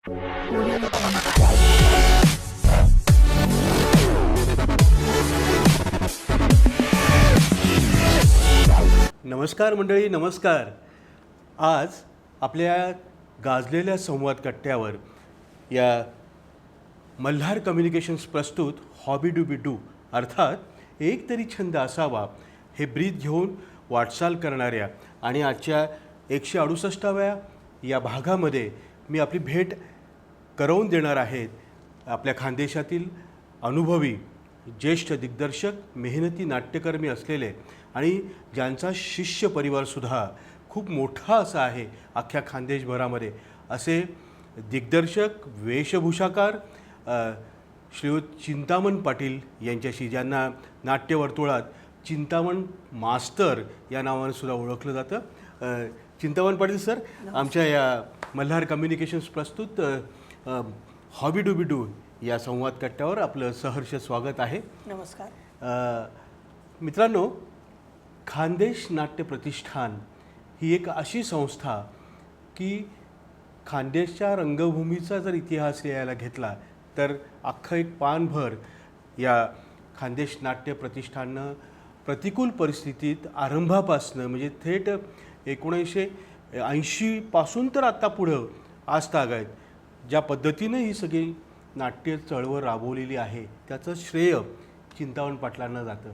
नमस्कार मंडळी, नमस्कार. आज आपल्या गाजलेल्या संवाद कट्ट्यावर या मल्हार कम्युनिकेशन्स प्रस्तुत हॉबी डू बी डू अर्थात एक तरी छंद असावा हे ब्रीद घेऊन वाटचाल करणाऱ्या आणि आजच्या 168व्या या भागामध्ये मी आपली भेट करवून देणार आहेत आपल्या खानदेशातील अनुभवी ज्येष्ठ दिग्दर्शक, मेहनती नाट्यकर्मी असलेले आणि ज्यांचा शिष्य परिवारसुद्धा खूप मोठा असा आहे अख्ख्या खानदेशभरामध्ये असे दिग्दर्शक, वेशभूषाकार श्रीयुत चिंतामण पाटील यांच्याशी, ज्यांना नाट्यवर्तुळात चिंतामण मास्तर या नावाने सुद्धा ओळखलं जातं. चिंतामण पाटील सर, आमच्या या मल्हार कम्युनिकेशन्स प्रस्तुत हॉबी डू बी डू या संवाद कट्ट्यावर आपलं सहर्ष स्वागत आहे. नमस्कार. मित्रांनो, खानदेश नाट्य प्रतिष्ठान ही एक अशी संस्था की खानदेशच्या रंगभूमीचा जर इतिहास यायला घेतला तर अख्खं एक पानभर या खानदेश नाट्य प्रतिष्ठाननं प्रतिकूल परिस्थितीत आरंभापासनं म्हणजे थेट 1980 पासून तर आत्ता पुढं आज तागायत ज्या पद्धतीनं ही सगळी नाट्य चळवळ राबवलेली आहे त्याचं श्रेय चिंतामण पाटलांना जातं.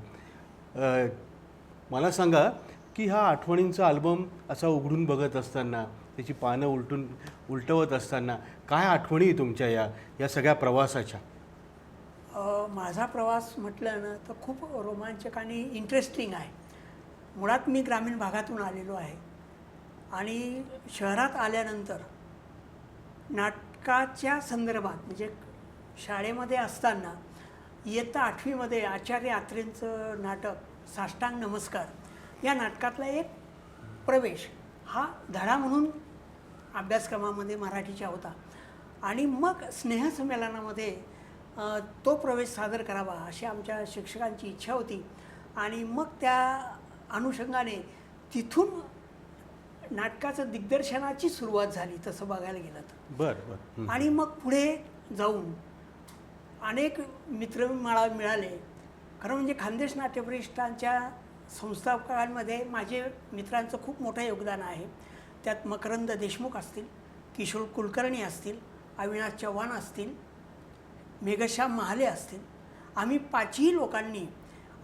मला सांगा की हा आठवणींचा अल्बम असा उघडून बघत असताना, त्याची पानं उलटवत असताना काय आठवणी तुमच्या या सगळ्या प्रवासाच्या? माझा प्रवास म्हटलं ना तर खूप रोमांचक आणि इंटरेस्टिंग आहे. मुळात मी ग्रामीण भागातून आलेलो आहे आणि शहरात आल्यानंतर नाटकाच्या संदर्भात म्हणजे शाळेमध्ये असताना इयत्ता 8वीमध्ये आचार्य आत्रेंचं नाटक साष्टांग नमस्कार या नाटकातला एक प्रवेश हा धडा म्हणून अभ्यासक्रमामध्ये मराठीचा होता आणि मग स्नेहसंमेलनामध्ये तो प्रवेश सादर करावा अशी आमच्या शिक्षकांची इच्छा होती आणि मग त्या अनुषंगाने तिथून नाटकाचं दिग्दर्शनाची सुरुवात झाली तसं बघायला गेलं तर. बरं. आणि मग पुढे जाऊन अनेक मित्र मला मिळाले. खरं म्हणजे खानदेश नाट्य प्रतिष्ठानच्या संस्थापकांमध्ये माझे मित्रांचं खूप मोठं योगदान आहे. त्यात मकरंद देशमुख असतील, किशोर कुलकर्णी असतील, अविनाश चव्हाण असतील, मेघश्याम महाले असतील. आम्ही 5ही लोकांनी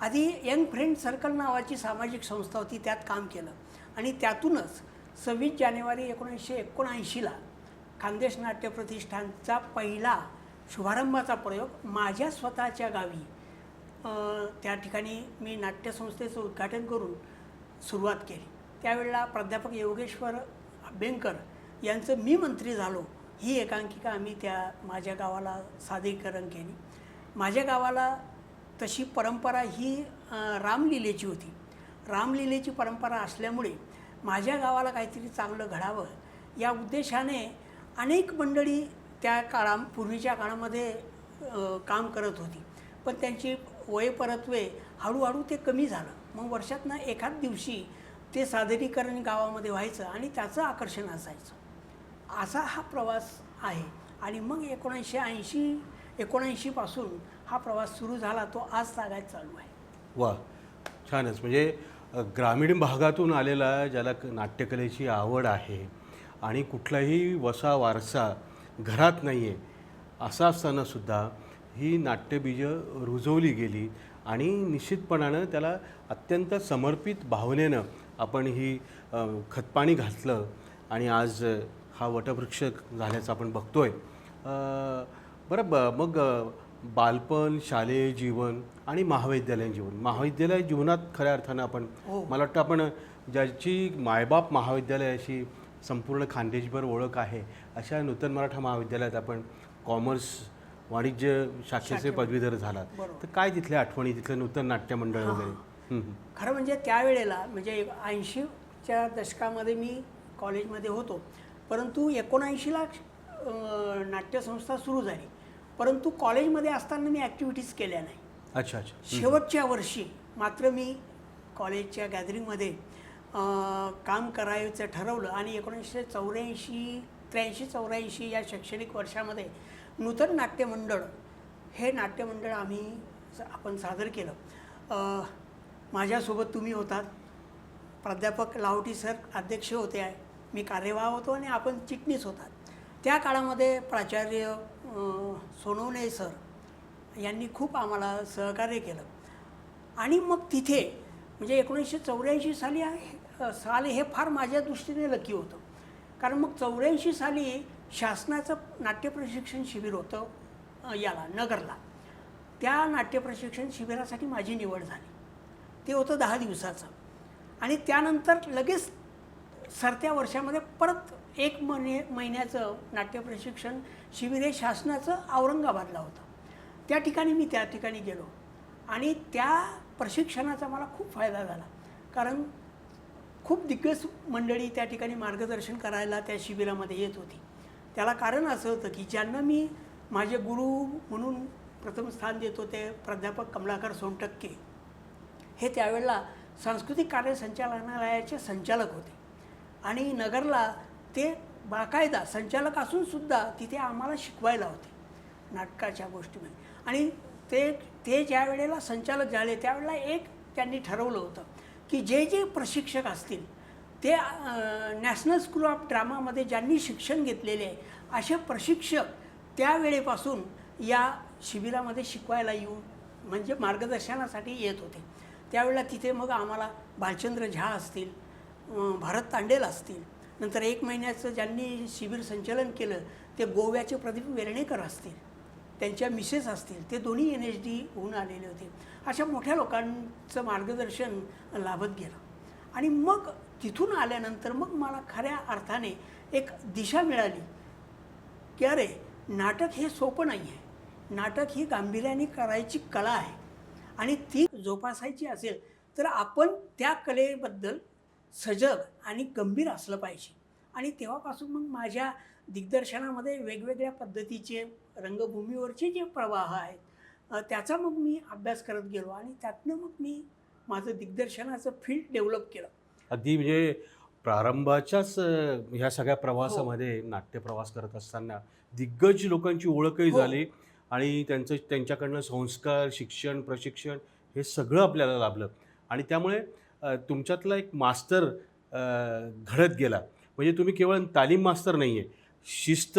आधी यंग फ्रेंड सर्कल नावाची सामाजिक संस्था होती त्यात काम केलं आणि त्यातूनच 26 जानेवारी 1979ला खानदेश नाट्य प्रतिष्ठानचा पहिला शुभारंभाचा प्रयोग माझ्या स्वतःच्या गावी त्या ठिकाणी मी नाट्यसंस्थेचं उद्घाटन करून सुरुवात केली. त्यावेळेला प्राध्यापक योगेश्वर बेंकर यांचं मी मंत्री झालो ही एकांकिका आम्ही त्या माझ्या गावाला सादरीकरण केली. माझ्या गावाला तशी परंपरा ही रामलीलेची होती. रामलीलेची परंपरा असल्यामुळे माझ्या गावाला काहीतरी चांगलं घडावं या उद्देशाने अनेक मंडळी त्या पूर्वीच्या काळामध्ये काम करत होती, पण त्यांची वयपरत्वे हळूहळू ते कमी झालं. मग वर्षातनं एखाद दिवशी ते सादरीकरण गावामध्ये व्हायचं आणि त्याचं आकर्षण असायचं. असा हा प्रवास आहे आणि मग 1979 पासून हा प्रवास सुरू झाला, तो आज तागायत चालू आहे. वा, छानच. म्हणजे ग्रामीण भागातून आलेला ज्याला नाट्यकलेची आवड आहे आणि कुठलाही वसा वारसा घरात नाही आहे असं असतानासुद्धा ही नाट्यबीजं रुजवली गेली आणि निश्चितपणानं त्याला अत्यंत समर्पित भावनेनं आपण ही खतपाणी घातलं आणि आज हा वटवृक्ष झाल्याचं आपण बघतोय. बरं, मग बालपण, शालेय जीवन आणि महाविद्यालयीन जीवन. महाविद्यालय जीवनात खऱ्या अर्थानं आपण मला वाटतं आपण ज्याची मायबाप महाविद्यालयाशी संपूर्ण खानदेशभर ओळख आहे अशा नूतन मराठा महाविद्यालयात आपण कॉमर्स वाणिज्य शाखेचे पदवीधर झालात. तर काय तिथल्या आठवणी, तिथलं नूतन नाट्य मंडळ वगैरे? खरं म्हणजे त्यावेळेला म्हणजे 80च्या दशकामध्ये मी कॉलेजमध्ये होतो, परंतु 79ला नाट्यसंस्था सुरू झाली, परंतु कॉलेजमध्ये असताना मी ॲक्टिव्हिटीज केल्या नाही. अच्छा. शेवटच्या वर्षी मात्र मी कॉलेजच्या गॅदरिंगमध्ये काम करायचं ठरवलं आणि 1984 83-84 या शैक्षणिक वर्षामध्ये नूतन नाट्यमंडळ हे नाट्यमंडळ आपण सादर केलं. माझ्यासोबत तुम्ही होतात, प्राध्यापक लाहोटी सर अध्यक्ष होते, मी कार्यवाह होतो आणि आपण चिटणीस होतात. त्या काळामध्ये प्राचार्य सोनवणे सर यांनी खूप आम्हाला सहकार्य केलं. आणि मग तिथे म्हणजे 1984 साल हे फार माझ्या दृष्टीने लकी होतं, कारण मग 84 साली शासनाचं नाट्यप्रशिक्षण शिबिर होतं याला नगरला. त्या नाट्यप्रशिक्षण शिबिरासाठी माझी निवड झाली. ते होतं 10 दिवसाचं. आणि त्यानंतर लगेच सरत्या वर्षामध्ये परत 1 महिन्याचं नाट्यप्रशिक्षण शिबिर हे शासनाचं औरंगाबादला होतं. त्या ठिकाणी गेलो आणि त्या प्रशिक्षणाचा मला खूप फायदा झाला, कारण खूप दिग्गज मंडळी त्या ठिकाणी मार्गदर्शन करायला त्या शिबिरामध्ये येत होती. त्याला कारण असं होतं की ज्यांना मी माझे गुरु म्हणून प्रथम स्थान देत होते, प्राध्यापक कमलाकर सोनटक्के हे त्यावेळेला सांस्कृतिक कार्य संचालनालयाचे संचालक होते आणि नगरला ते बाकायदा संचालक असूनसुद्धा तिथे आम्हाला शिकवायला होते नाटकाच्या गोष्टीमध्ये. आणि ते ज्या वेळेला संचालक झाले त्यावेळेला त्यांनी ठरवलं होतं की जे प्रशिक्षक असतील ते नॅशनल स्कूल ऑफ ड्रामामध्ये ज्यांनी शिक्षण घेतलेले आहे असे प्रशिक्षक त्यावेळेपासून या शिबिरामध्ये शिकवायला येऊन म्हणजे मार्गदर्शनासाठी येत होते. त्यावेळेला तिथे मग आम्हाला भालचंद्र झा असतील, भारत तांडेल असतील, नंतर 1 महिन्याचं ज्यांनी शिबिर संचलन केलं ते गोव्याचे प्रदीप वेर्णेकर असतील, त्यांच्या मिसेस असतील, ते दोन्ही NHD होऊन आलेले होते. अशा मोठ्या लोकांचं मार्गदर्शन लाभत गेलं. आणि मग तिथून आल्यानंतर मग मला खऱ्या अर्थाने एक दिशा मिळाली की अरे नाटक हे सोपं नाही आहे, नाटक ही गांभीर्याने करायची कला आहे आणि ती जोपासायची असेल तर आपण त्या कलेबद्दल सजग आणि गंभीर असलं पाहिजे. आणि तेव्हापासून मग माझ्या दिग्दर्शनामध्ये वेगवेगळ्या पद्धतीचे रंगभूमीवरचे जे प्रवाह आहेत त्याचा मग मी अभ्यास करत गेलो आणि त्यातनं मग मी माझं दिग्दर्शनाचं फील्ड डेव्हलप केलं. अगदी म्हणजे प्रारंभाच्याच ह्या सगळ्या प्रवासामध्ये नाट्यप्रवास करत असताना दिग्गज लोकांची ओळखही झाली आणि त्यांच्याकडनं संस्कार, शिक्षण, प्रशिक्षण हे सगळं आपल्याला लाभलं. आणि त्यामुळे तुमच्यातला एक मास्तर घडत गेला. म्हणजे तुम्ही केवळ तालीम मास्तर नाही आहे, शिस्त,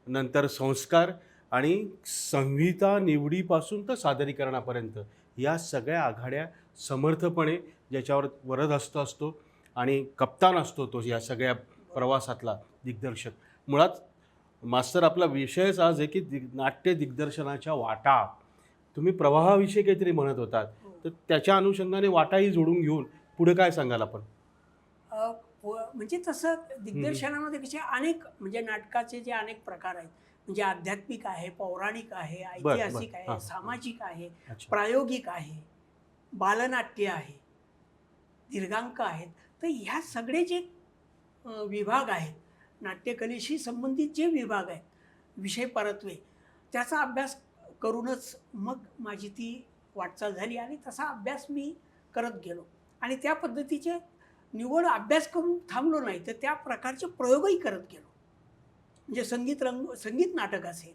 नंतर संस्कार आणि संहिता निवडीपासून तर सादरीकरणापर्यंत या सगळ्या आघाड्या समर्थपणे ज्याच्यावर वरदहस्त असतो आणि कप्तान असतो तो या सगळ्या प्रवासातला दिग्दर्शक. मुळात मास्तर आपला विषयच आज आहे की नाट्य दिग्दर्शनाच्या वाटा. तुम्ही प्रवाहाविषयी काहीतरी म्हणत होतात, तर त्याच्या अनुषंगाने वाटाही जोडून घेऊन पुढे काय सांगाल आपण? म्हणजे तसं दिग्दर्शनामध्ये कसे अनेक म्हणजे नाटकाचे जे अनेक प्रकार आहेत, म्हणजे आध्यात्मिक आहे, पौराणिक आहे, ऐतिहासिक आहे, सामाजिक आहे, प्रायोगिक आहे, बालनाट्य आहे, दीर्घांक आहेत. तर ह्या सगळे जे विभाग आहेत, नाट्यकलेशी संबंधित जे विभाग आहेत, विषय परत्वे, त्याचा अभ्यास करूनच मग माझी ती वाटचाल झाली आणि तसा अभ्यास मी करत गेलो. आणि त्या पद्धतीचे निवड अभ्यास करून थांबलो नाही, तर त्या प्रकारचे प्रयोगही करत गेलो. म्हणजे संगीत नाटक असेल,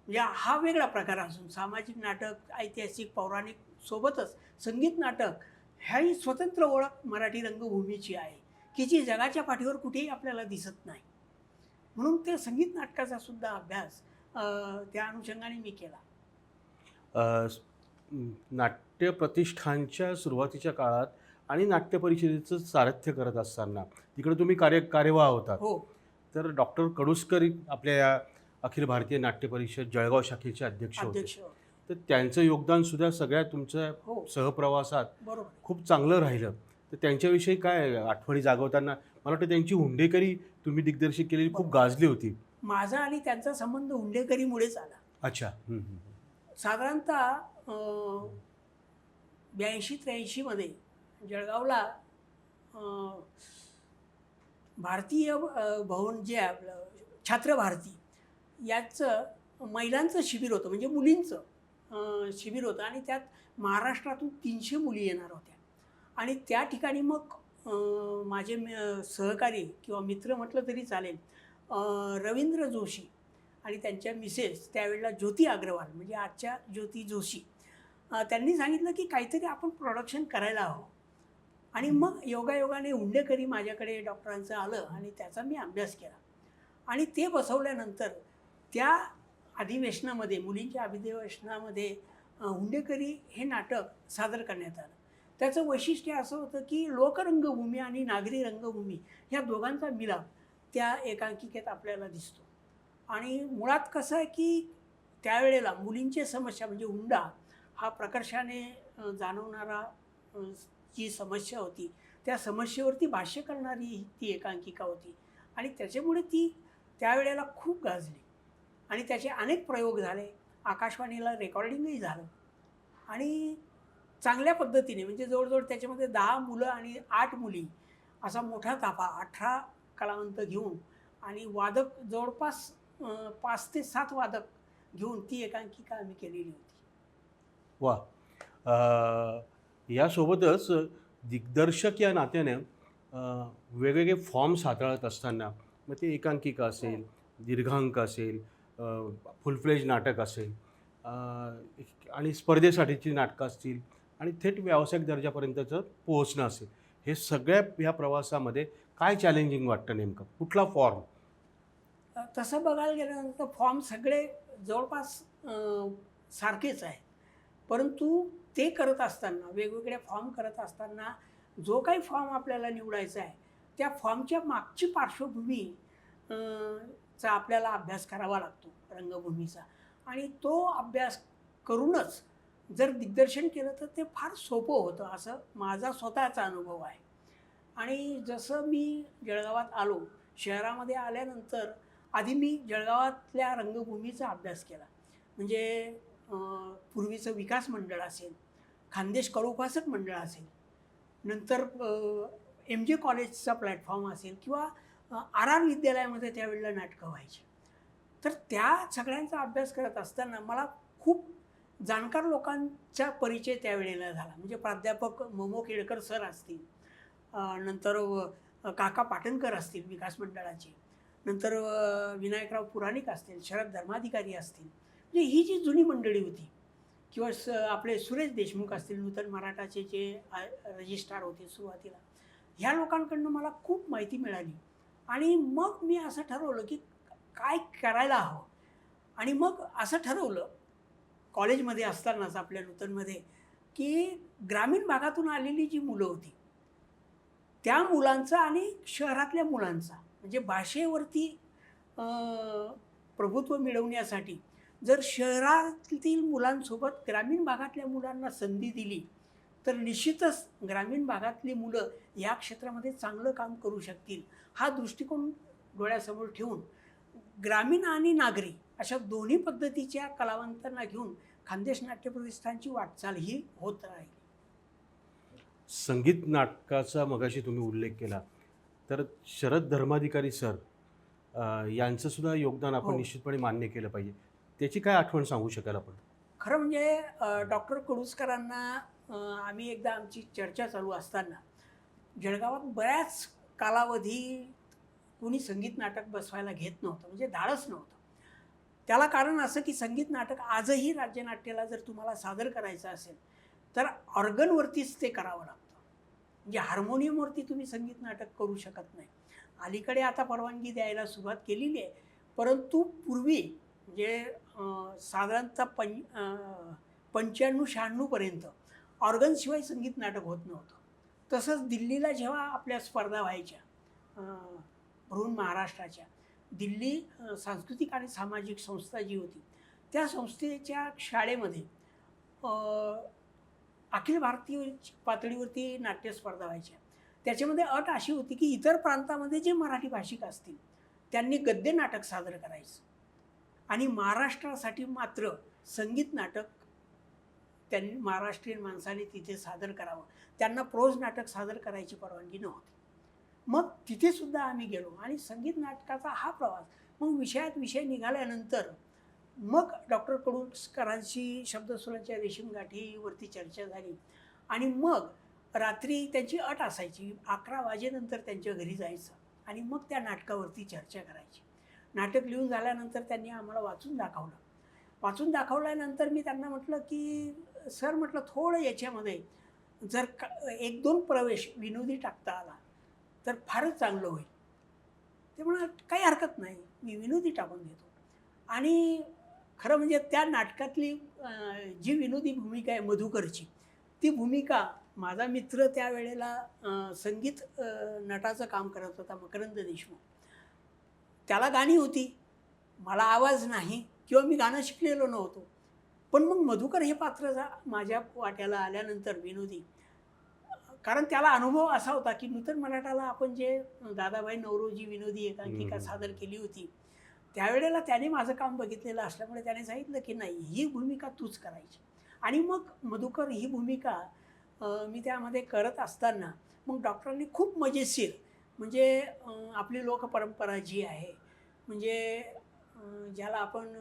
म्हणजे हा वेगळा प्रकार असून सामाजिक नाटक, ऐतिहासिक, पौराणिक सोबतच संगीत नाटक ह्याही स्वतंत्र ओळख मराठी रंगभूमीची आहे की जी जगाच्या पाठीवर कुठेही आपल्याला दिसत नाही. म्हणून ते संगीत नाटकाचा सुद्धा अभ्यास त्या अनुषंगाने मी केला. नाट्य प्रतिष्ठानच्या सुरुवातीच्या काळात आणि नाट्य परिषदेचं सारथ्य करत असताना तिकडे तुम्ही कार्यवाह होतात. हो. तर डॉक्टर कडुसकर आपल्या या अखिल भारतीय नाट्य परिषद जळगाव शाखेचे अध्यक्ष होते. तर त्यांचं योगदान सुद्धा सगळ्या तुमच्या सहप्रवासात खूप चांगलं राहिलं. तर त्यांच्याविषयी काय आठवणी जागवताना मला वाटतं त्यांची हुंडेकरी तुम्ही दिग्दर्शित केलेली खूप गाजली होती. माझा आणि त्यांचा संबंध हुंडेकरीमुळेच आला. अच्छा. साधारणतः 82-83 मध्ये जळगावला भारतीय भवन जे आपलं छात्रभारती याचं महिलांचं शिबिर होतं, म्हणजे मुलींचं शिबिर होतं आणि त्यात महाराष्ट्रातून 300 मुली येणार होत्या. आणि त्या ठिकाणी मग माझे सहकारी किंवा मित्र म्हटलं तरी चालेल, रवींद्र जोशी आणि त्यांच्या मिसेस त्यावेळेला ज्योती अग्रवाल म्हणजे आजच्या ज्योती जोशी त्यांनी सांगितलं की काहीतरी आपण प्रोडक्शन करायला हवं. आणि मग योगायोगाने हुंडेकरी माझ्याकडे डॉक्टरांचं आलं आणि त्याचा मी अभ्यास केला. आणि ते बसवल्यानंतर त्या अधिवेशनामध्ये मुलींच्या अधिवेशनामध्ये हुंडेकरी हे नाटक सादर करण्यात आलं. त्याचं वैशिष्ट्य असं होतं की लोकरंगभूमी आणि नागरी रंगभूमी ह्या दोघांचा मिलाप त्या एकांकिकेत आपल्याला दिसतो. आणि मुळात कसं आहे की त्यावेळेला मुलींची समस्या म्हणजे हुंडा हा प्रकर्षाने जाणवणारा जी समस्या होती त्या समस्येवरती भाष्य करणारी ती एकांकिका होती. आणि त्याच्यामुळे ती त्यावेळेला खूप गाजली आणि त्याचे अनेक प्रयोग झाले. आकाशवाणीला रेकॉर्डिंगही झालं आणि चांगल्या पद्धतीने म्हणजे जवळजवळ त्याच्यामध्ये 10 मुलं आणि 8 मुली असा मोठा ताफा 18 कलावंत घेऊन आणि वादक जवळपास 5 ते 7 वादक घेऊन ती एकांकिका आम्ही केलेली होती. वा. यासोबतच दिग्दर्शक या नात्याने वेगवेगळे फॉर्म्स हाताळत असताना मग ते एकांकिका असेल, दीर्घांक असेल, फुल फ्लेज नाटक असेल आणि स्पर्धेसाठीची नाटकं असतील आणि थेट व्यावसायिक दर्जापर्यंतचं पोहोचणं असेल, हे सगळ्या ह्या प्रवासामध्ये काय चॅलेंजिंग वाटतं नेमकं? कुठला फॉर्म? तसं बघायला गेल्यानंतर फॉर्म सगळे जवळपास सारखेच आहेत. परंतु ते करत असताना वेगवेगळे फॉर्म करत असताना जो काही फॉर्म आपल्याला निवडायचा आहे त्या फॉर्मच्या मागची पार्श्वभूमी चा आपल्याला अभ्यास करावा लागतो रंगभूमीचा. आणि तो अभ्यास करूनच जर दिग्दर्शन केलं तर ते फार सोपं होतं असं माझा स्वतःचा अनुभव आहे. आणि जसं मी जळगावात आलो शहरामध्ये आल्यानंतर आधी मी जळगावातल्या रंगभूमीचा अभ्यास केला. म्हणजे पूर्वीचं विकास मंडळ असेल, खानदेश कलोपासक मंडळ असेल, नंतर MJ कॉलेजचा प्लॅटफॉर्म असेल किंवा RR विद्यालयामध्ये त्यावेळेला नाटकं व्हायची. तर त्या सगळ्यांचा अभ्यास करत असताना मला खूप जाणकार लोकांचा परिचय त्यावेळेला झाला. म्हणजे प्राध्यापक मोमो केळकर सर असतील, नंतर काका पाटणकर असतील विकास मंडळाचे, नंतर विनायकराव पुराणिक असतील, शरद धर्माधिकारी असतील, म्हणजे ही जी जुनी मंडळी होती किंवा आपले सुरेश देशमुख असतील नूतन मराठाचे जे रजिस्ट्रार होते सुरुवातीला, ह्या लोकांकडनं मला खूप माहिती मिळाली. आणि मग मी असं ठरवलं की काय करायला हवं. आणि मग असं ठरवलं कॉलेजमध्ये असतानाच आपल्या नूतनमध्ये की ग्रामीण भागातून आलेली जी मुलं होती त्या मुलांचा आणि शहरातल्या मुलांचा म्हणजे भाषेवरती प्रभुत्व मिळवण्यासाठी जर शहरातील मुलांसोबत ग्रामीण भागातल्या मुलांना संधी दिली तर निश्चितच ग्रामीण भागातली मुलं या क्षेत्रामध्ये चांगलं काम करू शकतील. हा दृष्टिकोन डोळ्यासमोर ठेवून ग्रामीण आणि नागरी अशा दोन्ही पद्धतीच्या कलावंतांना घेऊन खानदेश नाट्य प्रतिष्ठानची वाटचाल ही होत राहील. संगीत नाटकाचा मगाशी तुम्ही उल्लेख केला तर शरद धर्माधिकारी सर यांचं सुद्धा योगदान आपण हो. निश्चितपणे मान्य केलं पाहिजे. त्याची काय आठवण सांगू शकाल आपण? खरं म्हणजे डॉक्टर कडुसकरांना आम्ही एकदा आमची चर्चा चालू असताना जळगावात बऱ्याच कालावधी कोणी संगीत नाटक बसवायला घेत नव्हतं, म्हणजे धाडस नव्हतं. त्याला कारण असं की संगीत नाटक आजही राज्यनाट्याला जर तुम्हाला सादर करायचं असेल तर ऑर्गनवरतीच ते करावं लागतं. म्हणजे हार्मोनियमवरती तुम्ही संगीत नाटक करू शकत नाही. अलीकडे आता परवानगी द्यायला सुरुवात केलेली आहे, परंतु पूर्वी म्हणजे साधारणतः 95-96पर्यंत ऑर्गनशिवाय संगीत नाटक होत नव्हतं. तसंच दिल्लीला जेव्हा आपल्या स्पर्धा व्हायच्या बृहन महाराष्ट्राच्या, दिल्ली सांस्कृतिक आणि सामाजिक संस्था जी होती त्या संस्थेच्या शाळेमध्ये अखिल भारतीय पातळीवरती नाट्यस्पर्धा व्हायच्या. त्याच्यामध्ये अट अशी होती की इतर प्रांतामध्ये जे मराठी भाषिक असतील त्यांनी गद्य नाटक सादर करायचं आणि महाराष्ट्रासाठी मात्र संगीत नाटक त्यांनी महाराष्ट्रीयन माणसाने तिथे सादर करावं. त्यांना प्रोज नाटक सादर करायची परवानगी नव्हती. मग तिथेसुद्धा आम्ही गेलो आणि संगीत नाटकाचा हा प्रवास मग विषयात विषय निघाल्यानंतर मग डॉक्टर कडुसकरांशी शब्दसुरांच्या रेशीम गाठीवरती चर्चा झाली. आणि मग रात्री त्यांची अट असायची 11 वाजेनंतर त्यांच्या घरी जायचं आणि मग त्या नाटकावरती चर्चा करायची. नाटक लिहून झाल्यानंतर त्यांनी आम्हाला वाचून दाखवलं. वाचून दाखवल्यानंतर मी त्यांना म्हटलं की सर म्हटलं थोडं याच्यामध्ये जर का 1-2 प्रवेश विनोदी टाकता आला तर फारच चांगलं होईल. ते म्हणाले काही हरकत नाही, मी विनोदी टाकून देतो. आणि खरं म्हणजे त्या नाटकातली जी विनोदी भूमिका आहे मधुकरची, ती भूमिका माझा मित्र त्यावेळेला संगीत नटाचं काम करत होता मकरंद देशमुख. त्याला गाणी होती, मला आवाज नाही किंवा मी गाणं शिकलेलो नव्हतो. पण मग मधुकर हे पात्र माझ्या वाट्याला आल्यानंतर विनोदी, कारण त्याला अनुभव असा होता की नूतन मराठाला आपण जे दादाभाई नवरोजी विनोदी एकांकिका सादर केली होती, त्यावेळेला त्याने माझं काम बघितलेलं असल्यामुळे त्याने सांगितलं की नाही, ही भूमिका तूच करायची. आणि मग मधुकर ही भूमिका मी त्यामध्ये करत असताना मग डॉक्टरांनी खूप मजेशीर, म्हणजे आपली लोकपरंपरा जी आहे, म्हणजे ज्याला आपण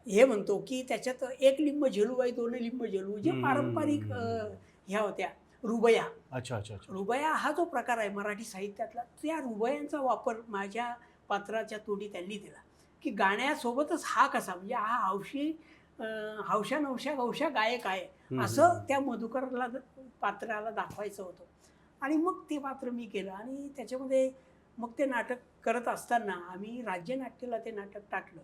हे म्हणतो की त्याच्यात एक लिंब झेलूबाई दोन लिंब झेलू, जे पारंपरिक ह्या होत्या रुबया. अच्छा अच्छा अच्छा. रुबया हा जो प्रकार आहे मराठी साहित्यातला, त्या रुबयांचा वापर माझ्या पात्राच्या तोडी त्यांनी दिला की गाण्यासोबतच हा कसा, म्हणजे हा हौशी हौशा नवशा गौशा गायक आहे असं त्या मधुकरला पात्राला दाखवायचं होतं. आणि मग ते पात्र मी केलं आणि त्याच्यामध्ये मग ते नाटक करत असताना आम्ही राज्यनाट्याला ते नाटक टाकलं.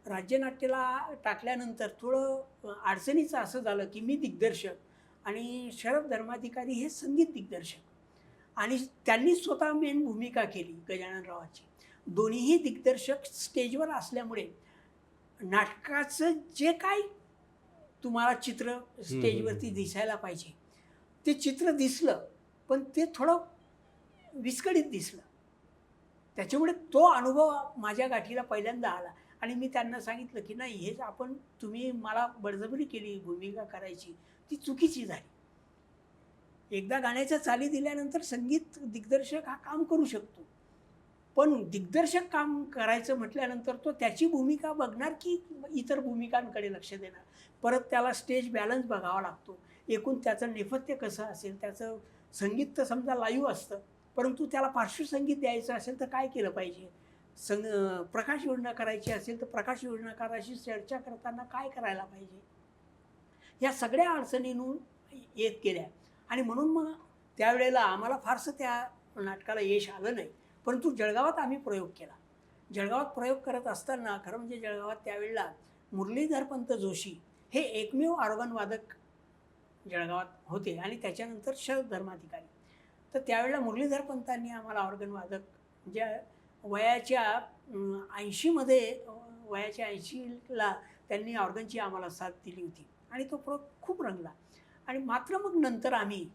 राज्यनाट्याला टाकल्यानंतर थोडं अडचणीचं असं झालं की मी दिग्दर्शक आणि शरद धर्माधिकारी हे संगीत दिग्दर्शक, आणि त्यांनी स्वतः मेन भूमिका केली गजाननरावाची. दोन्हीही दिग्दर्शक स्टेजवर असल्यामुळे नाटकाचं जे काही तुम्हाला चित्र स्टेजवरती दिसायला पाहिजे ते चित्र दिसलं, पण ते थोडं विस्कळीत दिसलं. त्याच्यामुळे तो अनुभव माझ्या गाठीला पहिल्यांदा आला आणि मी त्यांना सांगितलं की नाही, हेच आपण तुम्ही मला बळजबरी केली भूमिका करायची, ती चुकीची झाली. एकदा गाण्याच्या चाली दिल्यानंतर संगीत दिग्दर्शक हा काम करू शकतो, पण दिग्दर्शक काम करायचं म्हटल्यानंतर तो त्याची भूमिका बघणार की इतर भूमिकांकडे लक्ष देणार. परत त्याला स्टेज बॅलन्स बघावा लागतो, एकूण त्याचं नेपथ्य कसं असेल, त्याचं संगीत तर समजा लाईव्ह असतं, परंतु त्याला पार्श्वसंगीत द्यायचं असेल तर काय केलं पाहिजे, प्रकाश योजना करायची असेल तर प्रकाश योजनाकाराशी चर्चा करताना काय करायला पाहिजे, या सगळ्या अडचणींतून येत गेल्या. आणि म्हणून मग त्यावेळेला आम्हाला फारसं त्या नाटकाला यश आलं नाही, परंतु जळगावात आम्ही प्रयोग केला. जळगावात प्रयोग करत असताना खरं म्हणजे जळगावात त्यावेळेला मुरलीधरपंत जोशी हे एकमेव ऑर्गन वादक जळगावात होते आणि त्याच्यानंतर शरद धर्माधिकारी. तर त्यावेळेला मुरलीधरपंतांनी आम्हाला ऑर्गन वादक ज्या वयाच्या 80मध्ये, वयाच्या 80ला त्यांनी ऑर्गनची आम्हाला साथ दिली होती आणि तो प्रयोग खूप रंगला. आणि मात्र मग नंतर आम्ही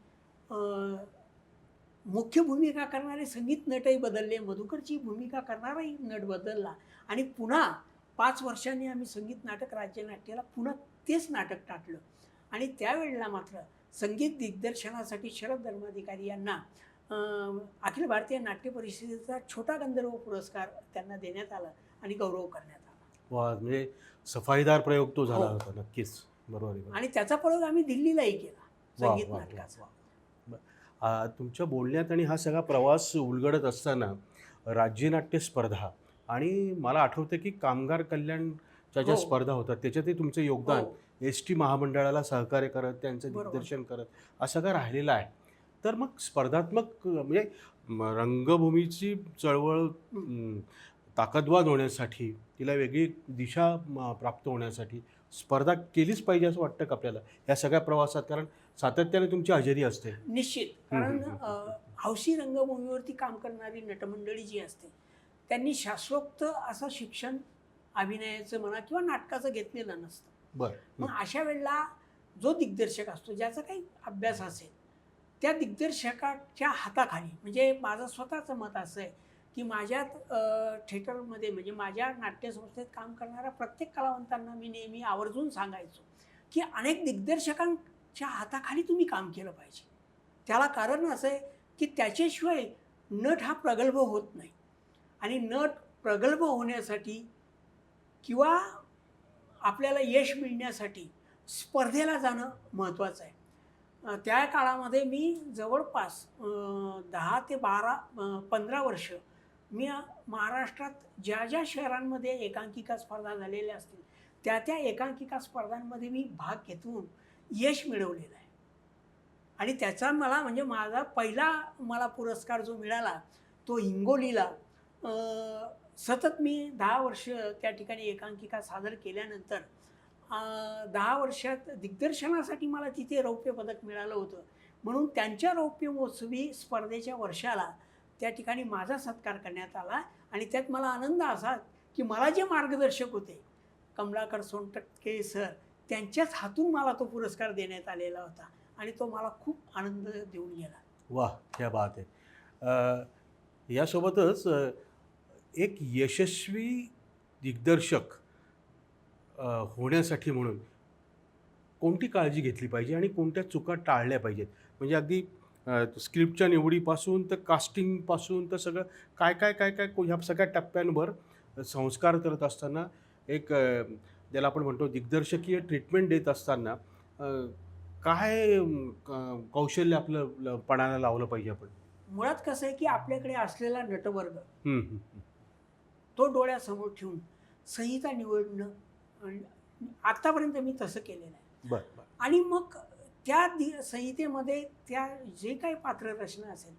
मुख्य भूमिका करणारे संगीत नटही बदलले, मधुकरची भूमिका करणाराही नट बदलला आणि पुन्हा 5 वर्षांनी आम्ही संगीत नाटक राज्यनाट्याला पुन्हा तेच नाटक टाकलं. आणि त्यावेळेला मात्र संगीत दिग्दर्शनासाठी शरद धर्माधिकारी यांना अखिल भारतीय नाट्य परिषदेचा छोटा गंधर्व पुरस्कार त्यांना देण्यात आला आणि गौरव करण्यात आला. वा, म्हणजे सफाईदार प्रयोग तो झाला होता. नक्कीच, बरोबर आहे. आणि त्याचा प्रयोग आम्ही दिल्लीलाही केला संगीत नाटकाचा. तुमच्या बोलण्यात आणि हा सगळा प्रवास उलगडत असताना राज्यनाट्य स्पर्धा आणि मला आठवतं की कामगार कल्याणच्या ज्या स्पर्धा होतात त्याच्यातही तुमचं योगदान, ST महामंडळाला सहकार्य करत, त्यांचं दिग्दर्शन करत, असं काय राहिलेलं आहे. तर मग स्पर्धात्मक म्हणजे रंगभूमीची चळवळ ताकदवान होण्यासाठी, तिला वेगळी दिशा प्राप्त होण्यासाठी स्पर्धा केलीच पाहिजे असं वाटतं का आपल्याला या सगळ्या प्रवासात? कारण सातत्याने तुमची हजेरी असते. निश्चित, कारण हौशी रंगभूमीवरती काम करणारी नटमंडळी जी असते त्यांनी शास्त्रोक्त असं शिक्षण अभिनयाचं म्हणा किंवा नाटकाचं घेतलेलं नसतं. बरं. मग अशा वेळेला जो दिग्दर्शक असतो, ज्याचा काही अभ्यास असेल, त्या दिग्दर्शकाच्या हाताखाली, म्हणजे माझं स्वतःचं मत असं आहे की माझ्या थिएटरमध्ये म्हणजे माझ्या नाट्यसंस्थेत काम करणाऱ्या प्रत्येक कलावंतांना मी नेहमी आवर्जून सांगायचो की अनेक दिग्दर्शकांच्या हाताखाली तुम्ही काम केलं पाहिजे. त्याला कारण असं आहे की त्याच्याशिवाय नट हा प्रगल्भ होत नाही आणि नट प्रगल्भ होण्यासाठी किंवा आपल्याला यश मिळण्यासाठी स्पर्धेला जाणं महत्त्वाचं आहे. त्या काळामध्ये मी जवळपास 10 ते 15 वर्ष मी महाराष्ट्रात ज्या ज्या शहरांमध्ये एकांकिका स्पर्धा झालेल्या असतील त्या त्या एकांकिका स्पर्धांमध्ये मी भाग घेतून यश मिळवलेलं आहे. आणि त्याचा मला म्हणजे माझा पहिला मला पुरस्कार जो मिळाला तो हिंगोलीला सतत मी 10 वर्ष त्या ठिकाणी एकांकिका सादर केल्यानंतर 10 वर्षात दिग्दर्शनासाठी मला तिथे रौप्य पदक मिळालं होतं. म्हणून त्यांच्या रौप्य महोत्सवी स्पर्धेच्या वर्षाला त्या ठिकाणी माझा सत्कार करण्यात आला. आणि त्यात मला आनंद असा की मला जे मार्गदर्शक होते कमलाकर सोनटक्के सर, त्यांच्याच हातून मला तो पुरस्कार देण्यात आलेला होता आणि तो मला खूप आनंद देऊन गेला. वाह, क्या बात आहे. यासोबतच एक यशस्वी दिग्दर्शक होण्यासाठी म्हणून कोणती काळजी घेतली पाहिजे आणि कोणत्या चुका टाळल्या पाहिजेत? म्हणजे अगदी स्क्रिप्टच्या निवडीपासून तर कास्टिंगपासून तर सगळं काय काय काय काय ह्या सगळ्या टप्प्यांवर संस्कार करत असताना एक ज्याला आपण म्हणतो दिग्दर्शकीय ट्रीटमेंट देत असताना काय कौशल्य आपलं पणाला लावलं पाहिजे आपण? मुळात कसं आहे की आपल्याकडे असलेला नटवर्ग हम्म, हम्म, हम्म. तो डोळ्यासमोर ठेवून संहिता निवडणं आत्तापर्यंत मी तसं केलेलं आहे. बरं बरं. आणि मग त्या संहितेमध्ये त्या जे काही पात्र रचना असेल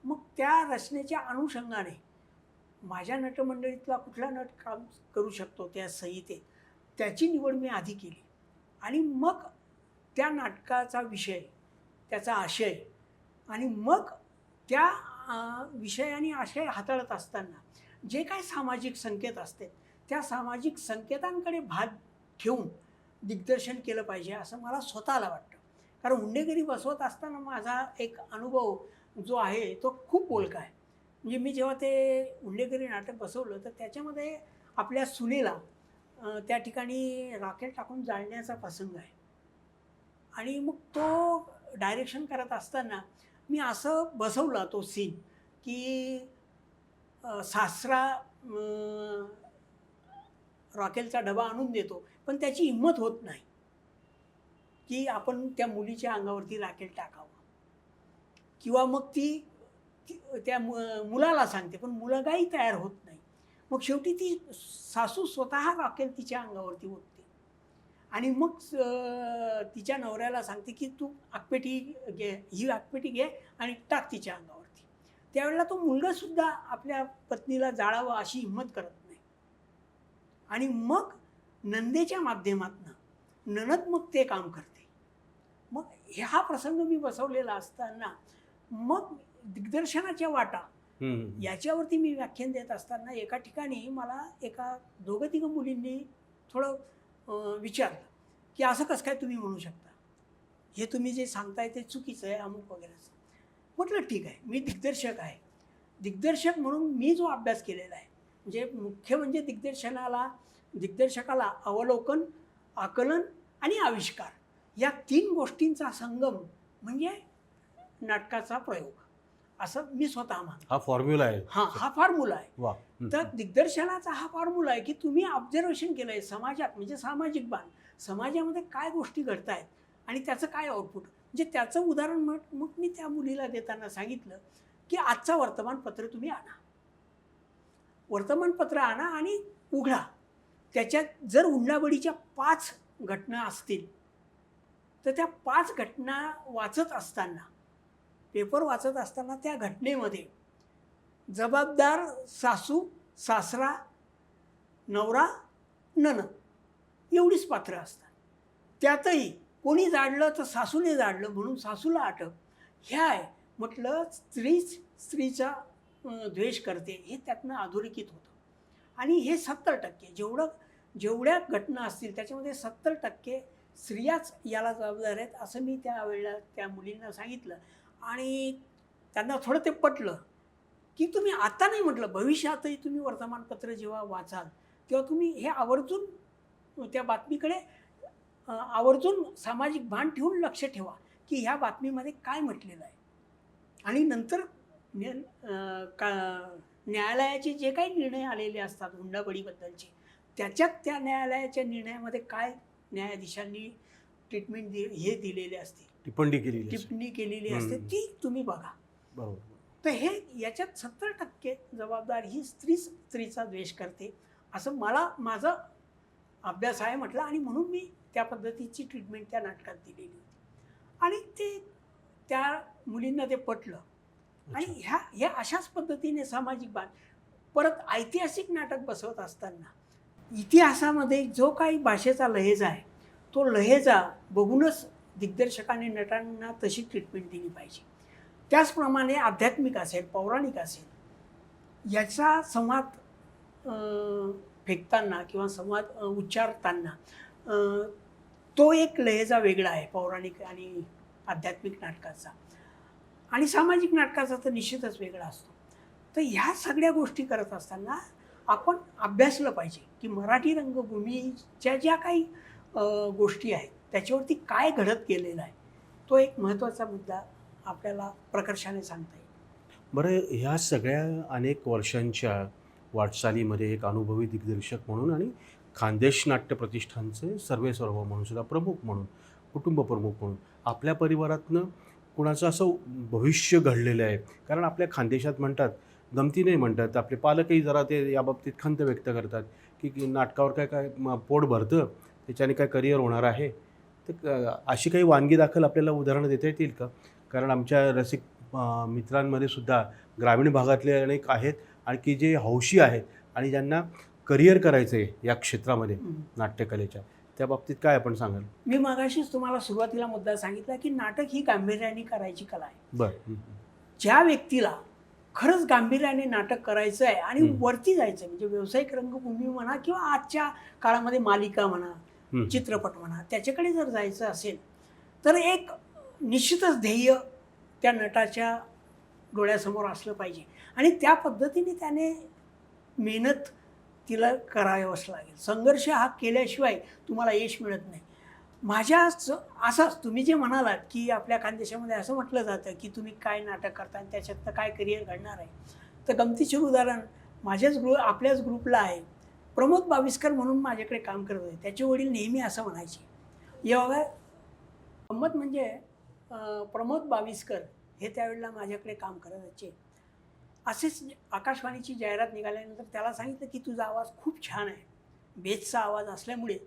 मग त्या रचनेच्या अनुषंगाने माझ्या नटमंडळीतला कुठला नट काम करू शकतो त्या संहितेत त्याची निवड मी आधी केली. आणि मग त्या नाटकाचा विषय, त्याचा आशय आणि मग त्या विषय आणि आशय हाताळत असताना जे काही सामाजिक संकेत असते त्या सामाजिक संकेतांकडे भाग ठेवून दिग्दर्शन केलं पाहिजे असं मला स्वतःला वाटतं. कारण हुंडेगिरी बसवत असताना माझा एक अनुभव जो आहे तो खूप बोलका आहे. म्हणजे मी जेव्हा ते हुंडेगिरी नाटक बसवलं तर त्याच्यामध्ये आपल्या सुनेला त्या ठिकाणी राखेल टाकून जाळण्याचा प्रसंग आहे. आणि मग तो डायरेक्शन करत असताना मी असं बसवला तो सीन की सासरा रॉकेलचा डबा आणून देतो पण त्याची हिंमत होत नाही की आपण त्या मुलीच्या अंगावरती राखेल टाकावं. किंवा मग ती त्या मुलाला सांगते पण मुलगाही तयार होत नाही. मग शेवटी ती सासू स्वतः राखेल तिच्या अंगावरती ओतते आणि मग तिच्या नवऱ्याला सांगते की तू आगपेटी घे, ही आगपेटी घे आणि टाक तिच्या अंगावरती. त्यावेळेला तो मुलगासुद्धा आपल्या पत्नीला जाळावं अशी हिंमत करत नाही. आणि मग नंदेच्या माध्यमातून नणद मग ते काम करते. मग हा प्रसंग मी बसवलेला असताना मग दिग्दर्शनाच्या वाटा याच्यावरती मी व्याख्यान देत असताना एका ठिकाणी मला एका 2-3 मुलींनी थोडं विचारलं की असं कसं काय तुम्ही म्हणू शकता, हे तुम्ही जे सांगताय ते चुकीचं आहे अमुक वगैरे. म्हटलं ठीक आहे, मी दिग्दर्शक आहे. दिग्दर्शक म्हणून मी जो अभ्यास केलेला आहे म्हणजे मुख्य म्हणजे दिग्दर्शकाला अवलोकन, आकलन आणि आविष्कार या 3 गोष्टींचा संगम म्हणजे नाटकाचा प्रयोग असं मी स्वतः मानतो. हा फॉर्म्युला आहे. हा फॉर्म्युला आहे. वा. तर दिग्दर्शनाचा हा फॉर्म्युला आहे की तुम्ही ऑब्झर्वेशन केलं आहे समाजात म्हणजे सामाजिक बाण, समाजामध्ये काय गोष्टी घडत आहेत आणि त्याचं काय आउटपुट. म्हणजे त्याचं उदाहरण मग मी त्या मुलीला देताना सांगितलं की आजचा वर्तमानपत्र तुम्ही आणा, वर्तमानपत्र आणा आणि उघडा. त्याच्यात जर हुंडाबळीच्या 5 घटना असतील तर त्या 5 घटना वाचत असताना, पेपर वाचत असताना त्या घटनेमध्ये जबाबदार सासू, सासरा, नवरा, नणद एवढीच पात्र असतात. त्यातही कोणी जाडलं तर सासूने जाडलं म्हणून सासूला अटक. ह्या आहे म्हटलं स्त्रीचा द्वेष करते हे त्यातनं अधोरेखित होतं. आणि हे 70% जेवढ्या घटना असतील त्याच्यामध्ये 70% स्त्रियाच याला जबाबदार आहेत असं मी त्यावेळेला त्या मुलींना सांगितलं. आणि त्यांना थोडं ते पटलं की तुम्ही आता नाही म्हटलं, भविष्यातही तुम्ही वर्तमानपत्र जेव्हा वाचाल तेव्हा तुम्ही हे आवर्जून त्या बातमीकडे आवर्जून सामाजिक भान ठेवून लक्ष ठेवा की ह्या बातमीमध्ये काय म्हटलेलं आहे. आणि नंतर न्यायालयाचे जे काही निर्णय आलेले असतात हुंडाबळीबद्दलचे त्याच्यात त्या न्यायालयाच्या निर्णयामध्ये काय न्यायाधीशांनी ट्रीटमेंट हे दिलेले असते, टिप्पणी केलेली असते ती तुम्ही बघा. बरोबर. तर हे याच्यात 70% जबाबदार ही स्त्रीचा द्वेष करते असं माझा अभ्यास आहे म्हटलं, आणि म्हणून मी त्या पद्धतीची ट्रीटमेंट त्या नाटकात दिलेली होती. आणि ते त्या मुलींना ते पटलं. आणि ह्या अशाच पद्धतीने सामाजिक बाब, परत ऐतिहासिक नाटक बसवत असताना इतिहासामध्ये जो काही भाषेचा लहेजा आहे तो लहेजा बघूनच दिग्दर्शकाने नटांना तशी ट्रीटमेंट दिली पाहिजे. त्याचप्रमाणे आध्यात्मिक असेल, पौराणिक असेल, याचा संवाद फेकताना किंवा संवाद उच्चारताना तो एक लहेजा वेगळा आहे पौराणिक आणि आध्यात्मिक नाटकाचा, आणि सामाजिक नाटकाचा तर निश्चितच वेगळा असतो. तर ह्या सगळ्या गोष्टी करत असताना आपण अभ्यासलं पाहिजे की मराठी रंगभूमीच्या ज्या काही गोष्टी आहेत त्याच्यावरती काय घडत गेलेलं आहे. तो एक महत्त्वाचा मुद्दा आपल्याला प्रकर्षाने सांगता येईल. बरं, ह्या सगळ्या अनेक वर्षांच्या वाटचालीमध्ये एक अनुभवी दिग्दर्शक म्हणून आणि खानदेश नाट्य प्रतिष्ठानचे सर्वेसर्वा म्हणून सुद्धा प्रमुख म्हणून, कुटुंब प्रमुख म्हणून आपल्या परिवारातनं कुणाचं असं भविष्य घडलेलं आहे? कारण आपल्या खानदेशात म्हणतात, गमतीने म्हणतात, आपले पालकही जरा ते याबाबतीत खंत व्यक्त करतात की नाटकावर काय काय पोट भरतं, त्याच्याने काय करिअर होणार आहे. तर अशी काही वानगी दाखल आपल्याला उदाहरणं देता येतील का? कारण आमच्या रसिक मित्रांमध्ये सुद्धा ग्रामीण भागातले अनेक आहेत आणि की जे हौशी आहेत आणि ज्यांना करिअर करायचं आहे या क्षेत्रामध्ये नाट्यकलेच्या, त्या बाबतीत काय आपण सांगाल? मी मगाशीच तुम्हाला सुरुवातीला मुद्दा सांगितला की नाटक ही गांभीर्याने करायची कला आहे. बरं. ज्या व्यक्तीला खरंच गांभीर्याने नाटक करायचं आहे आणि वरती जायचं आहे, म्हणजे व्यावसायिक रंगभूमी म्हणा किंवा आजच्या काळामध्ये मालिका म्हणा, चित्रपट म्हणा, त्याच्याकडे जर जायचं असेल तर एक निश्चितच ध्येय त्या नटाच्या डोळ्यासमोर असलं पाहिजे आणि त्या पद्धतीने त्याने मेहनत तिला करावंच लागेल. संघर्ष हा केल्याशिवाय तुम्हाला यश मिळत नाही. असंच तुम्ही जे म्हणालात की आपल्या खानदेशामध्ये असं म्हटलं जातं की तुम्ही काय नाटक करता आणि त्याच्यातनं काय करिअर घडणार आहे. तर गमतीशीर उदाहरण आपल्याच ग्रुपला आहे. प्रमोद बाविस्कर म्हणून माझ्याकडे काम करत होते. त्याचे वडील नेहमी असं म्हणायचे. एवढा गंमत म्हणजे प्रमोद बाविस्कर हे त्यावेळेला माझ्याकडे काम करत होते. असेच आकाशवाणीची जाहिरात निघाल्यानंतर त्याला सांगितलं की तुझा आवाज खूप छान आहे, बेसचा आवाज असल्यामुळे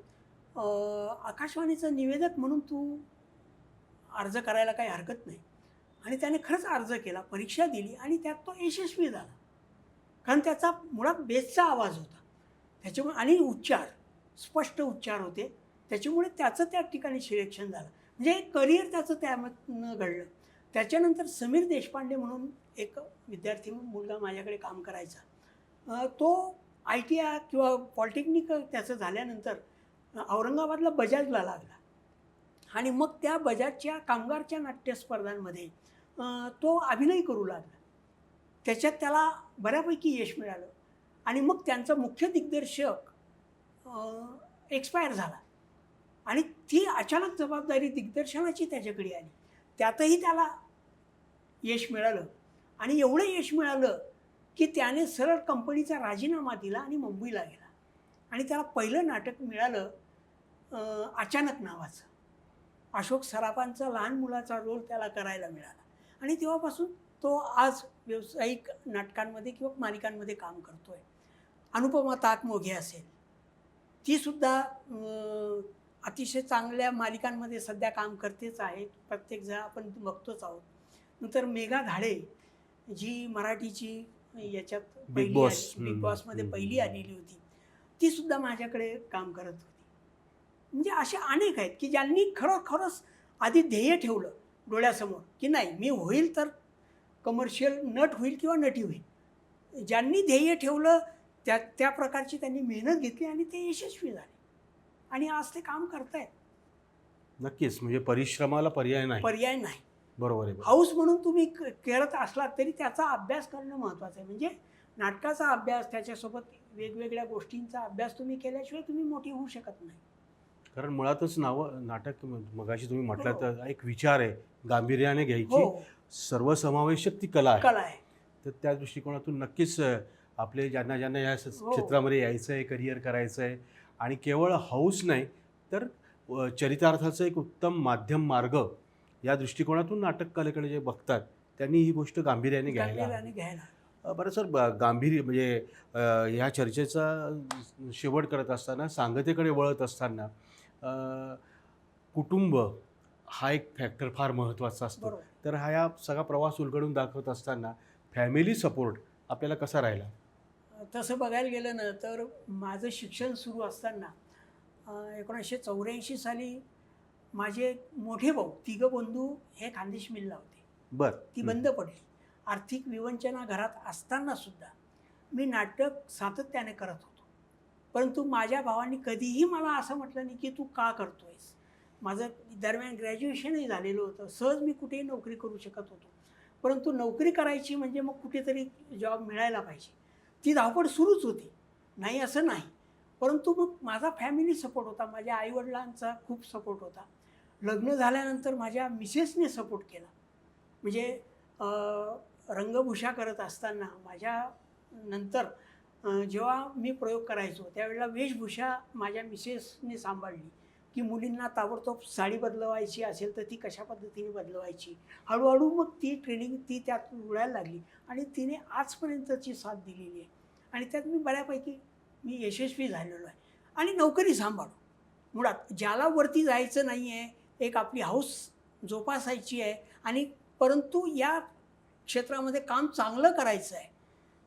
आकाशवाणीचं निवेदक म्हणून तू अर्ज करायला काही हरकत नाही. आणि त्याने खरंच अर्ज केला, परीक्षा दिली आणि त्यात तो यशस्वी झाला. कारण त्याचा मुळात बेसचा आवाज होता त्याच्यामुळे, आणि स्पष्ट उच्चार होते, त्याच्यामुळे त्याचं त्या ठिकाणी सिलेक्शन झालं. म्हणजे एक करिअर त्याचं त्यामधनं घडलं. त्याच्यानंतर समीर देशपांडे म्हणून एक विद्यार्थी मुलगा माझ्याकडे काम करायचा. तो ITI किंवा पॉलिटेक्निक त्याचं झाल्यानंतर औरंगाबादला बजाजला लागला आणि मग त्या बजाजच्या कामगारच्या नाट्यस्पर्धांमध्ये तो अभिनय करू लागला. त्याच्यात त्याला बऱ्यापैकी यश मिळालं आणि मग त्यांचा मुख्य दिग्दर्शक एक्सपायर झाला आणि ती अचानक जबाबदारी दिग्दर्शनाची त्याच्याकडे आली. त्यातही त्याला यश मिळालं आणि एवढं यश मिळालं की त्याने सरळ कंपनीचा राजीनामा दिला आणि मुंबईला गेला. आणि त्याला पहिलं नाटक मिळालं अचानक नावाचं. अशोक सराफांचा लहान मुलाचा रोल त्याला करायला मिळाला आणि तेव्हापासून तो आज व्यावसायिक नाटकांमध्ये किंवा मालिकांमध्ये काम करतो आहे. अनुपमा ताकमोघे असेल, तीसुद्धा अतिशय चांगल्या मालिकांमध्ये सध्या काम करतेच आहे, प्रत्येकजण आपण बघतोच आहोत. नंतर मेघा धाडे जी मराठीची याच्यात बिग बॉसमध्ये पहिली आलेली होती, तीसुद्धा माझ्याकडे काम करत होती. म्हणजे असे अनेक आहेत की ज्यांनी खरोखरच आधी ध्येय ठेवलं डोळ्यासमोर की नाही मी होईल तर कमर्शियल नट होईल किंवा नटी होईल. ज्यांनी ध्येय ठेवलं त्या प्रकारची त्यांनी मेहनत घेतली आणि ते यशस्वी झाले आणि आज ते काम करतायत. नक्कीच, म्हणजे परिश्रमाला पर्याय नाही. बरोबर आहे. हाऊस म्हणून तुम्ही करत असलात तरी त्याचा अभ्यास करणं महत्त्वाचं आहे. म्हणजे नाटकाचा अभ्यास, त्याच्यासोबत वेगवेगळ्या गोष्टींचा अभ्यास तुम्ही केल्याशिवाय तुम्ही मोठी होऊ शकत नाही. कारण मुळातच नाटक मगाशी तुम्ही म्हटलं तर एक विचार आहे, गांभीर्याने घ्यायची, सर्वसमावेशक ती कला आहे. तर त्या दृष्टिकोनातून नक्कीच आपले ज्यांना या क्षेत्रामध्ये यायचं आहे, करिअर करायचं आहे आणि केवळ हौस नाही तर चरितार्थाचं एक उत्तम माध्यम मार्ग या दृष्टिकोनातून नाटक कलेकडे जे बघतात त्यांनी ही गोष्ट गांभीर्याने घ्यायला गांभीर्याने घ्यायला. बरं सर, गांभीर्य म्हणजे ह्या चर्चेचा शेवट करत असताना, सांगतेकडे वळत असताना कुटुंब हा एक फॅक्टर फार महत्त्वाचा असतो. बरोबर. तर हा सगळा प्रवास उलगडून दाखवत असताना फॅमिली सपोर्ट आपल्याला कसा राहिला? तसं बघायला गेलं ना तर माझं शिक्षण सुरू असताना 1984 साली माझे मोठे भाऊ तिघं बंधू हे खानदेश मिलला होते. बरं. ती बंद पडली. आर्थिक विवंचना घरात असताना सुद्धा मी नाटक सातत्याने करत होतो. परंतु माझ्या भावांनी कधीही मला असं म्हटलं नाही की तू का करतोयस. माझं दरम्यान ग्रॅज्युएशनही झालेलं होतं. सहज मी कुठेही नोकरी करू शकत होतो. परंतु नोकरी करायची म्हणजे मग कुठेतरी जॉब मिळायला पाहिजे. ती धावपळ सुरूच होती, नाही असं नाही. परंतु मग माझा फॅमिली सपोर्ट होता. माझ्या आईवडिलांचा खूप सपोर्ट होता. लग्न झाल्यानंतर माझ्या मिसेसने सपोर्ट केला. म्हणजे रंगभूषा करत असताना माझ्या नंतर जेव्हा मी प्रयोग करायचो त्यावेळेला वेशभूषा माझ्या मिसेसने सांभाळली, की मुलींना ताबडतोब साडी बदलवायची असेल तर ती कशा पद्धतीने बदलवायची. हळूहळू मग ती ट्रेनिंग त्यात रुळायला लागली आणि तिने आजपर्यंतची साथ दिलेली आहे. आणि त्यात मी बऱ्यापैकी यशस्वी झालेलो आहे. आणि नोकरी सांभाळू मुळात ज्याला वरती जायचं नाही आहे, एक आपली हौस जोपासायची आहे. आणि परंतु या क्षेत्रामध्ये काम चांगलं करायचं आहे.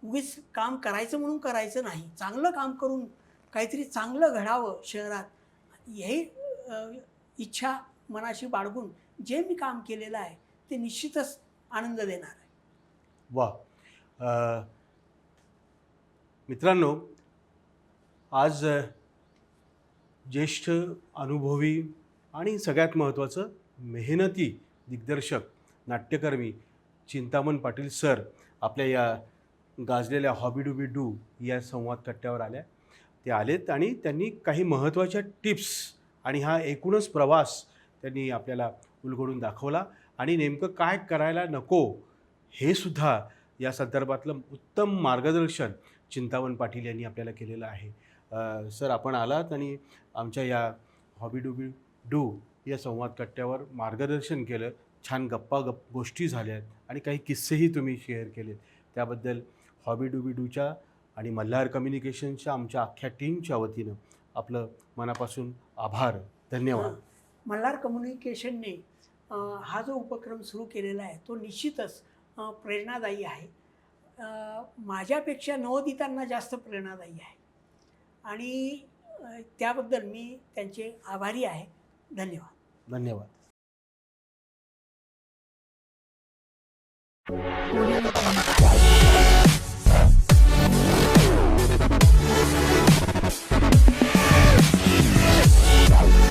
उगीच काम करायचं म्हणून करायचं नाही, चांगलं काम करून काहीतरी चांगलं घडावं शहरात, हे इच्छा मनाशी बाळगून जे मी काम केलेलं आहे ते निश्चितच आनंद देणार आहे. वा. मित्रांनो, आज ज्येष्ठ अनुभवी आणि सगळ्यात महत्त्वाचं मेहनती दिग्दर्शक नाट्यकर्मी चिंतामण पाटील सर आपल्या या गाजलेल्या हॉबी डू बी डू या संवाद कट्ट्यावर ते आलेत आणि त्यांनी काही महत्त्वाच्या टिप्स आणि हा एकूणच प्रवास त्यांनी आपल्याला उलगडून दाखवला. आणि नेमकं काय करायला नको हे सुद्धा या संदर्भातलं उत्तम मार्गदर्शन चिंतामण पाटील यांनी आपल्याला केलेलं आहे. सर, आपण आलात आणि आमच्या या हॉबी डू बी डू या संवाद कट्ट्यावर मार्गदर्शन केलं. छान गोष्टी झाल्यात आणि काही किस्सेही तुम्ही शेअर केलेत. त्याबद्दल हॉबी डू बी डूच्या आणि मल्हार कम्युनिकेशनच्या आमच्या अख्ख्या टीमच्या वतीनं आपलं मनापासून आभार, धन्यवाद. मल्हार कम्युनिकेशनने हा जो उपक्रम सुरू केलेला आहे तो निश्चितच प्रेरणादायी आहे. माझ्यापेक्षा नवोदितांना जास्त प्रेरणादायी आहे आणि त्याबद्दल मी त्यांचे आभारी आहे. धन्यवाद. धन्यवाद.